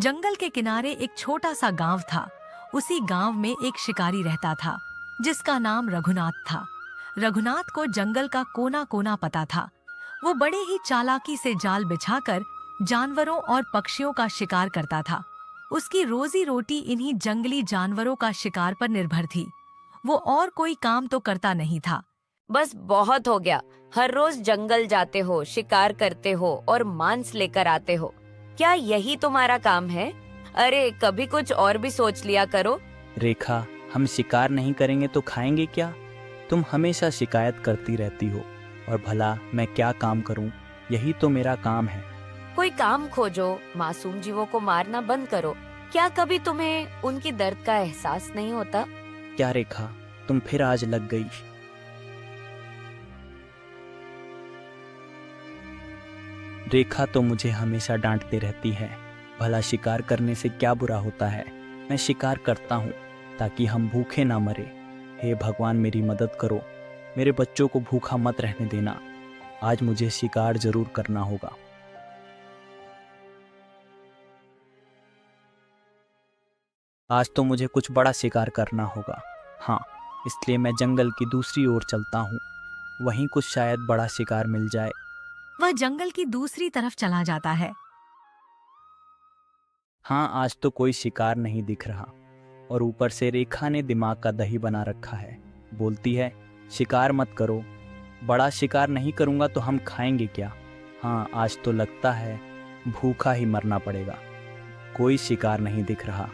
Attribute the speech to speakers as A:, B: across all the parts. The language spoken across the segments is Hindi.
A: जंगल के किनारे एक छोटा सा गांव था। उसी गांव में एक शिकारी रहता था जिसका नाम रघुनाथ था। रघुनाथ को जंगल का कोना कोना पता था। वो बड़े ही चालाकी से जाल बिछाकर जानवरों और पक्षियों का शिकार करता था। उसकी रोजी रोटी इन्हीं जंगली जानवरों का शिकार पर निर्भर थी। वो और कोई काम तो करता नहीं था।
B: बस बहुत हो गया। हर रोज जंगल जाते हो, शिकार करते हो और मांस लेकर आते हो। क्या यही तुम्हारा काम है? अरे कभी कुछ और भी सोच लिया करो।
C: रेखा, हम शिकार नहीं करेंगे तो खाएंगे क्या? तुम हमेशा शिकायत करती रहती हो और भला मैं क्या काम करूं? यही तो मेरा काम है।
B: कोई काम खोजो, मासूम जीवों को मारना बंद करो। क्या कभी तुम्हें उनकी दर्द का एहसास नहीं होता?
C: क्या रेखा, तुम फिर आज लग गई? रेखा तो मुझे हमेशा डांटती रहती है। भला शिकार करने से क्या बुरा होता है? मैं शिकार करता हूँ ताकि हम भूखे ना मरे। हे भगवान, मेरी मदद करो। मेरे बच्चों को भूखा मत रहने देना। आज मुझे शिकार जरूर करना होगा। आज तो मुझे कुछ बड़ा शिकार करना होगा। हाँ, इसलिए मैं जंगल की दूसरी ओर चलता हूँ। वहीं कुछ शायद बड़ा शिकार मिल जाए।
A: वह जंगल की दूसरी तरफ चला जाता है।
C: हाँ, आज तो कोई शिकार नहीं दिख रहा और ऊपर से रेखा ने दिमाग का दही बना रखा है। बोलती है, शिकार मत करो। बड़ा शिकार नहीं करूँगा तो हम खाएंगे क्या? हाँ, आज तो लगता है भूखा ही मरना पड़ेगा। कोई शिकार नहीं दिख रहा।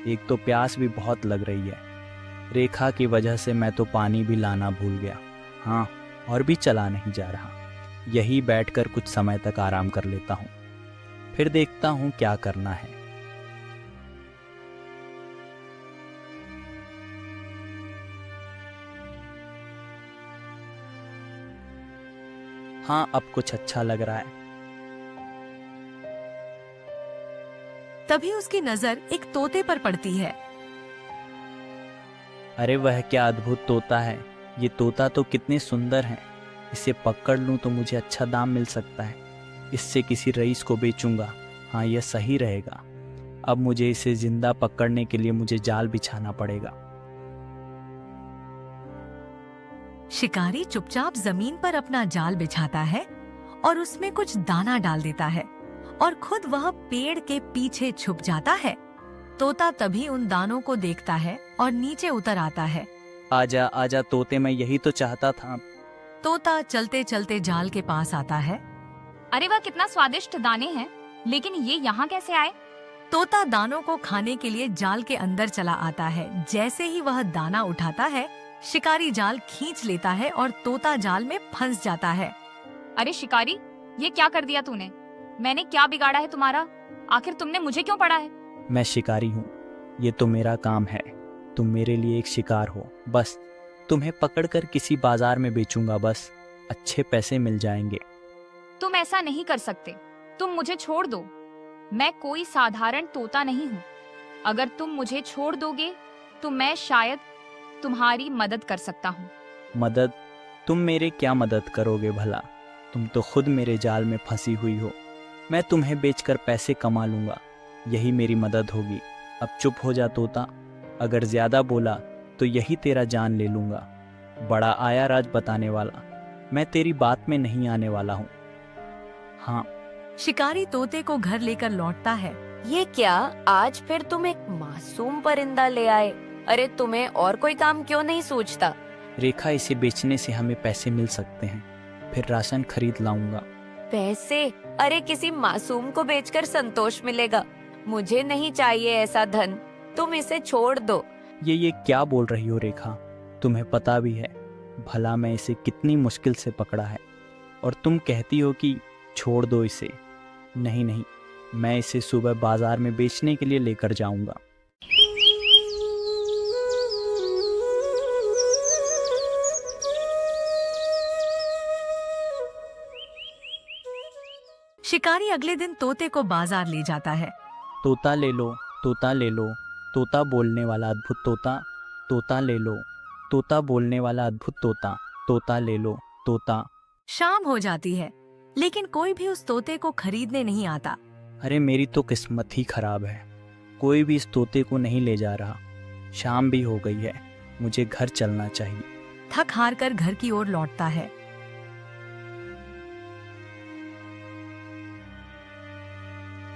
C: एक तो प्यास भी बहुत लग रही है। रेखा की वजह से मैं तो पानी भी लाना भूल गया। हाँ, और भी चला नहीं जा रहा। यही बैठकर कुछ समय तक आराम कर लेता हूँ, फिर देखता हूँ क्या करना है। हाँ, अब कुछ अच्छा लग रहा है।
A: तभी उसकी नजर एक तोते पर पड़ती है।
C: अरे वह क्या अद्भुत तोता है! ये तोता तो कितने सुंदर है। इसे पकड़ लूं तो मुझे अच्छा दाम मिल सकता है। इससे किसी रईस को बेचूंगा। हाँ, यह सही रहेगा। अब मुझे इसे जिंदा पकड़ने के लिए मुझे जाल बिछाना पड़ेगा।
A: शिकारी चुपचाप जमीन पर अपना जाल बिछाता है और उसमें कुछ दाना डाल देता है और खुद वह पेड़ के पीछे छुप जाता है। तोता तभी उन दानों को देखता है और नीचे उतर आता है।
C: आजा आजा तोते, मैं यही तो चाहता था।
A: तोता चलते चलते जाल के पास आता है।
D: अरे वाह, कितना स्वादिष्ट दाने हैं, लेकिन ये यहाँ कैसे आए?
A: तोता दानों को खाने के लिए जाल के अंदर चला आता है। जैसे ही वह दाना उठाता है, शिकारी जाल खींच लेता है और तोता जाल में फंस जाता है।
D: अरे शिकारी, ये क्या कर दिया तूने? मैंने क्या बिगाड़ा है तुम्हारा? आखिर तुमने मुझे क्यों पड़ा है?
C: मैं शिकारी हूँ, ये तो मेरा काम है। तुम मेरे लिए एक शिकार हो। बस तुम्हें पकड़कर किसी बाजार में बेचूंगा। बस अच्छे पैसे मिल जाएंगे।
D: तुम ऐसा नहीं कर सकते। तुम मुझे छोड़ दो। मैं कोई साधारण तोता नहीं हूँ। अगर तुम मुझे छोड़ दोगे तो मैं शायद तुम्हारी मदद कर सकता हूँ।
C: मदद? तुम मेरे क्या मदद करोगे भला? तुम तो खुद मेरे जाल में फंसी हुई हो। मैं तुम्हें बेचकर पैसे कमा लूंगा, यही मेरी मदद होगी। अब चुप हो जा तोता। अगर ज्यादा बोला तो यही तेरा जान ले लूंगा। बड़ा आया राज बताने वाला। मैं तेरी बात में नहीं आने वाला हूँ। हाँ।
A: शिकारी तोते को घर लेकर लौटता है।
B: ये क्या, आज फिर तुम एक मासूम परिंदा ले आए? अरे तुम्हें और कोई काम क्यों नहीं सोचता?
C: रेखा, इसे बेचने से हमें पैसे मिल सकते हैं, फिर राशन खरीद लाऊंगा।
B: पैसे? अरे किसी मासूम को बेचकर संतोष मिलेगा। मुझे नहीं चाहिए ऐसा धन। तुम इसे छोड़ दो।
C: ये क्या बोल रही हो रेखा? तुम्हें पता भी है भला मैं इसे कितनी मुश्किल से पकड़ा है, और तुम कहती हो कि छोड़ दो इसे। नहीं नहीं, मैं इसे सुबह बाजार में बेचने के लिए लेकर जाऊंगा।
A: शिकारी अगले दिन तोते को बाजार ले जाता है।
C: तोता ले लो, तोता ले लो। तोता बोलने वाला अद्भुत तोता। तोता ले लो। तोता बोलने वाला अद्भुत तोता। तोता ले लो। तोता।
A: शाम हो जाती है, लेकिन कोई भी उस तोते को खरीदने नहीं आता।
C: अरे मेरी तो किस्मत ही खराब है, कोई भी इस तोते को नहीं ले जा रहा। शाम भी हो गई है, मुझे घर चलना चाहिए।
A: थक हार कर घर की ओर लौटता है।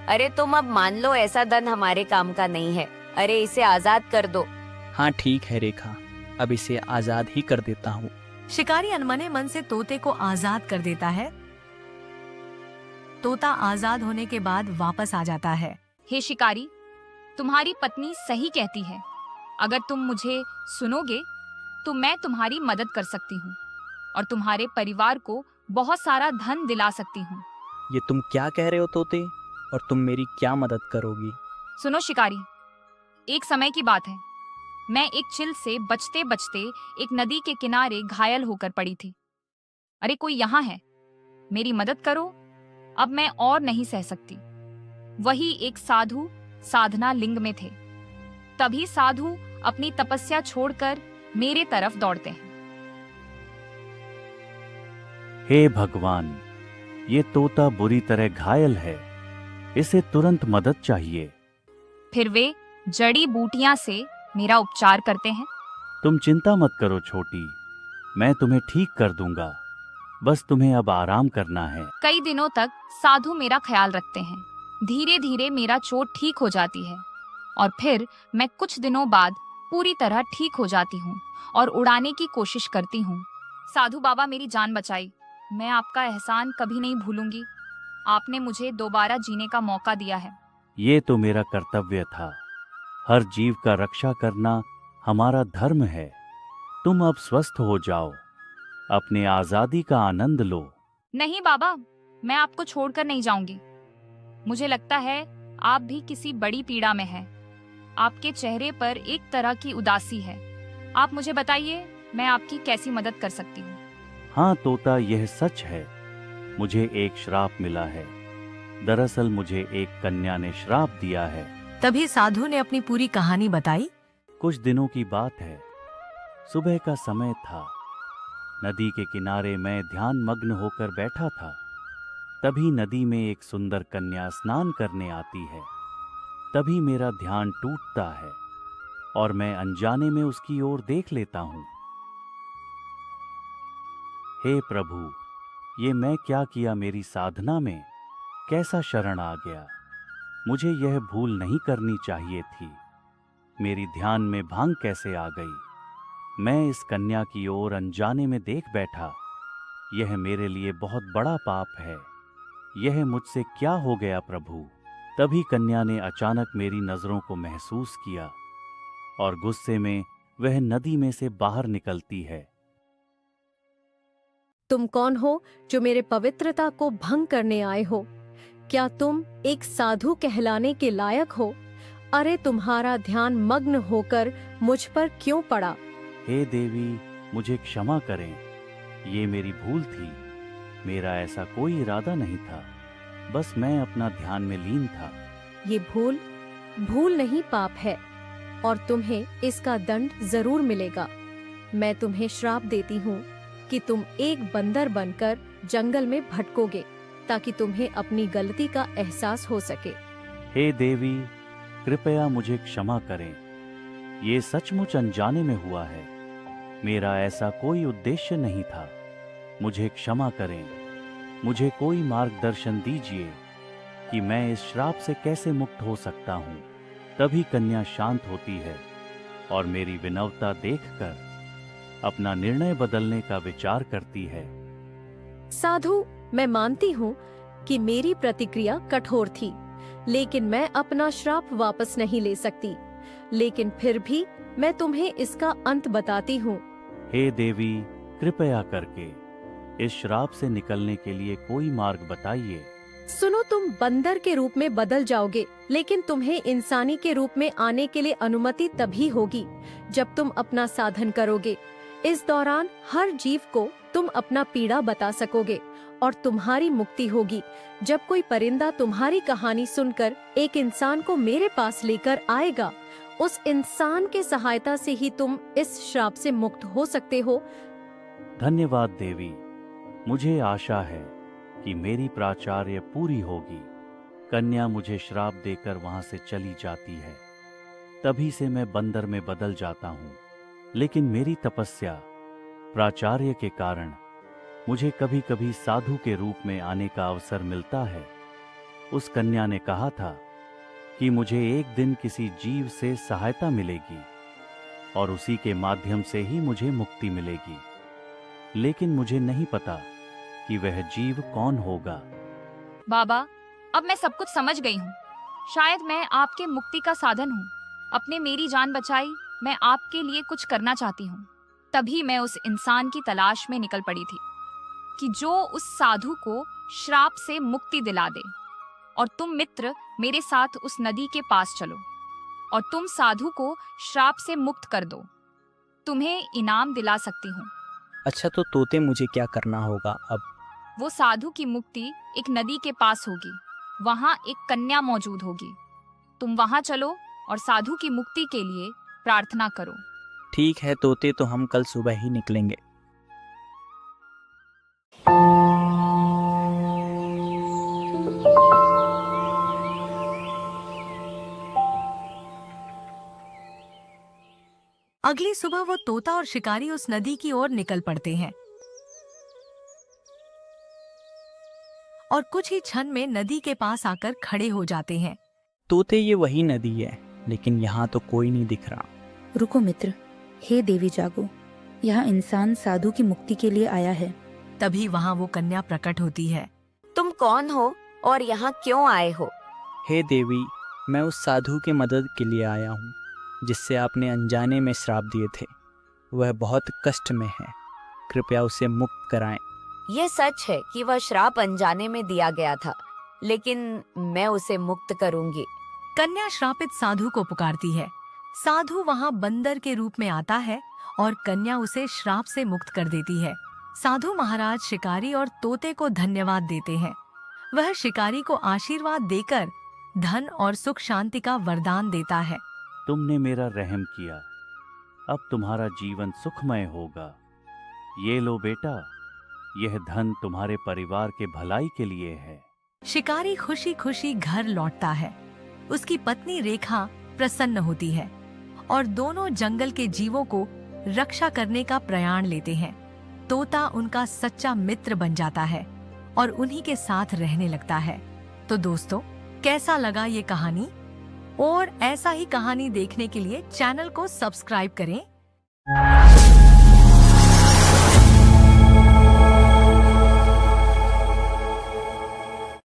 B: अरे तुम अब मान लो ऐसा धन हमारे काम का नहीं है। अरे इसे आजाद कर दो।
C: हाँ ठीक है रेखा, अब इसे आज़ाद ही कर देता हूँ।
A: शिकारी अनमने मन से तोते को आजाद कर देता है। तोता आजाद होने के बाद वापस आ जाता है।
D: हे शिकारी, तुम्हारी पत्नी सही कहती है। अगर तुम मुझे सुनोगे तो मैं तुम्हारी मदद कर सकती हूँ और तुम्हारे परिवार को बहुत सारा धन दिला सकती हूँ।
C: ये तुम क्या कह रहे हो तोते, और तुम मेरी क्या मदद करोगी?
D: सुनो शिकारी, एक समय की बात है। मैं एक चिल से बचते बचते एक नदी के किनारे घायल होकर पड़ी थी। अरे कोई यहाँ है, मेरी मदद करो, अब मैं और नहीं सह सकती। वही एक साधु साधना लिंग में थे। तभी साधु अपनी तपस्या छोड़कर मेरे तरफ दौड़ते हैं।
E: हे भगवान, ये तोता बुरी तरह घायल है, इसे तुरंत मदद चाहिए।
D: फिर वे जड़ी बूटियां से मेरा उपचार करते हैं।
E: तुम चिंता मत करो छोटी, मैं तुम्हें ठीक कर दूंगा। बस तुम्हें अब आराम करना है।
D: कई दिनों तक साधु मेरा ख्याल रखते हैं। धीरे धीरे मेरा चोट ठीक हो जाती है और फिर मैं कुछ दिनों बाद पूरी तरह ठीक हो जाती हूँ और उड़ाने की कोशिश करती हूँ। साधु बाबा, मेरी जान बचाई। मैं आपका एहसान कभी नहीं भूलूंगी। आपने मुझे दोबारा जीने का मौका दिया है।
E: ये तो मेरा कर्तव्य था। हर जीव का रक्षा करना हमारा धर्म है। तुम अब स्वस्थ हो जाओ, अपने आजादी का आनंद लो।
D: नहीं बाबा, मैं आपको छोड़कर नहीं जाऊंगी। मुझे लगता है आप भी किसी बड़ी पीड़ा में हैं। आपके चेहरे पर एक तरह की उदासी है। आप मुझे बताइए, मैं आपकी कैसी मदद कर सकती हूँ?
E: हाँ तोता, यह सच है। मुझे एक श्राप मिला है। दरअसल मुझे एक कन्या ने श्राप दिया है।
A: तभी साधु ने अपनी पूरी कहानी बताई।
E: कुछ दिनों की बात है। सुबह का समय था। नदी के किनारे मैं ध्यान मग्न होकर बैठा था। तभी नदी में एक सुंदर कन्या स्नान करने आती है। तभी मेरा ध्यान टूटता है और मैं अनजाने में उसकी ओर देख लेता हूं। हे प्रभु, ये मैं क्या किया? मेरी साधना में कैसा शरण आ गया। मुझे यह भूल नहीं करनी चाहिए थी। मेरी ध्यान में भांग कैसे आ गई। मैं इस कन्या की ओर अनजाने में देख बैठा। यह मेरे लिए बहुत बड़ा पाप है। यह मुझसे क्या हो गया प्रभु? तभी कन्या ने अचानक मेरी नजरों को महसूस किया और गुस्से में वह नदी में से बाहर निकलती है।
F: तुम कौन हो जो मेरे पवित्रता को भंग करने आए हो? क्या तुम एक साधु कहलाने के लायक हो? अरे तुम्हारा ध्यान मग्न होकर मुझ पर क्यों पड़ा?
E: हे देवी, मुझे क्षमा करें। ये मेरी भूल थी। मेरा ऐसा कोई इरादा नहीं था। बस मैं अपना ध्यान में लीन था।
F: ये भूल नहीं, पाप है और तुम्हें इसका दंड जरूर मिलेगा। मैं तुम्हें श्राप देती हूँ कि तुम एक बंदर बनकर जंगल में भटकोगे ताकि तुम्हें अपनी गलती का एहसास हो सके।
E: हे देवी, कृपया मुझे क्षमा करें। ये सचमुच अनजाने में हुआ है। मेरा ऐसा कोई उद्देश्य नहीं था। मुझे क्षमा करें। मुझे कोई मार्गदर्शन दीजिए कि मैं इस श्राप से कैसे मुक्त हो सकता हूँ। तभी कन्या शांत होती है और मेरी विनम्रता देखकर अपना निर्णय बदलने का विचार करती है।
F: साधु, मैं मानती हूँ कि मेरी प्रतिक्रिया कठोर थी, लेकिन मैं अपना श्राप वापस नहीं ले सकती। लेकिन फिर भी मैं तुम्हें इसका अंत बताती हूँ।
E: हे देवी, कृपया करके इस श्राप से निकलने के लिए कोई मार्ग बताइए।
F: सुनो, तुम बंदर के रूप में बदल जाओगे, लेकिन तुम्हें इंसानी के रूप में आने के लिए अनुमति तभी होगी जब तुम अपना साधन करोगे। इस दौरान हर जीव को तुम अपना पीड़ा बता सकोगे और तुम्हारी मुक्ति होगी। जब कोई परिंदा तुम्हारी कहानी सुनकर एक इंसान को मेरे पास लेकर आएगा, उस इंसान के सहायता से ही तुम इस श्राप से मुक्त हो सकते हो।
E: धन्यवाद देवी। मुझे आशा है कि मेरी प्राचार्य पूरी होगी। कन्या मुझे श्राप देकर वहां से चली जाती है। तभी से मैं बंदर में बदल जाता हूं। लेकिन मेरी तपस्या, प्राचार्य के कारण मुझे कभी कभी साधु के रूप में आने का अवसर मिलता है। उस कन्या ने कहा था कि मुझे एक दिन किसी जीव से सहायता मिलेगी और उसी के माध्यम से ही मुझे मुक्ति मिलेगी। लेकिन मुझे नहीं पता कि वह जीव कौन होगा।
D: बाबा, अब मैं सब कुछ समझ गई हूँ। शायद मैं आपके मुक्ति का साधन हूँ। अपने मेरी जान बचाई, मैं आपके लिए कुछ करना चाहती हूँ। तभी मैं उस इंसान की तलाश में निकल पड़ी थी कि जो उस साधु को श्राप से मुक्ति दिला दे। और तुम मित्र मेरे साथ उस नदी के पास चलो और तुम साधु को श्राप से मुक्त कर दो। तुम्हें इनाम दिला सकती हूँ।
C: अच्छा, तो तोते मुझे क्या करना होगा अब?
D: वो साधु की मुक्ति एक नदी के पास होगी। वहाँ एक कन्या मौजूद होगी। तुम वहाँ चलो और साधु की मुक्ति के लिए प्रार्थना करो।
C: ठीक है तोते, तो हम कल सुबह ही निकलेंगे।
A: अगली सुबह वो तोता और शिकारी उस नदी की ओर निकल पड़ते हैं और कुछ ही क्षण में नदी के पास आकर खड़े हो जाते हैं।
C: तोते, ये वही नदी है, लेकिन यहाँ तो कोई नहीं दिख रहा।
G: रुको मित्र, हे देवी जागो, यहाँ इंसान साधु की मुक्ति के लिए आया है।
A: तभी वहाँ वो कन्या प्रकट होती है।
B: तुम कौन हो और यहाँ क्यों आए हो?
C: हे देवी, मैं उस साधु की मदद के लिए आया हूँ जिससे आपने अनजाने में श्राप दिए थे। वह बहुत कष्ट में है, कृपया उसे मुक्त कराएं।
B: यह सच है कि वह श्राप अनजाने में दिया गया था, लेकिन मैं उसे मुक्त करूंगी।
A: कन्या श्रापित साधु को पुकारती है। साधु वहाँ बंदर के रूप में आता है और कन्या उसे श्राप से मुक्त कर देती है। साधु महाराज शिकारी और तोते को धन्यवाद देते हैं। वह शिकारी को आशीर्वाद देकर धन और सुख शांति का वरदान देता है।
E: तुमने मेरा रहम किया, अब तुम्हारा जीवन सुखमय होगा। ये लो बेटा, यह धन तुम्हारे परिवार के भलाई के लिए है।
A: शिकारी खुशी खुशी घर लौटता है। उसकी पत्नी रेखा प्रसन्न होती है और दोनों जंगल के जीवों को रक्षा करने का प्रयाण लेते हैं। तोता उनका सच्चा मित्र बन जाता है और उन्हीं के साथ रहने लगता है। तो दोस्तों, कैसा लगा ये कहानी? और ऐसा ही कहानी देखने के लिए चैनल को सब्सक्राइब करें।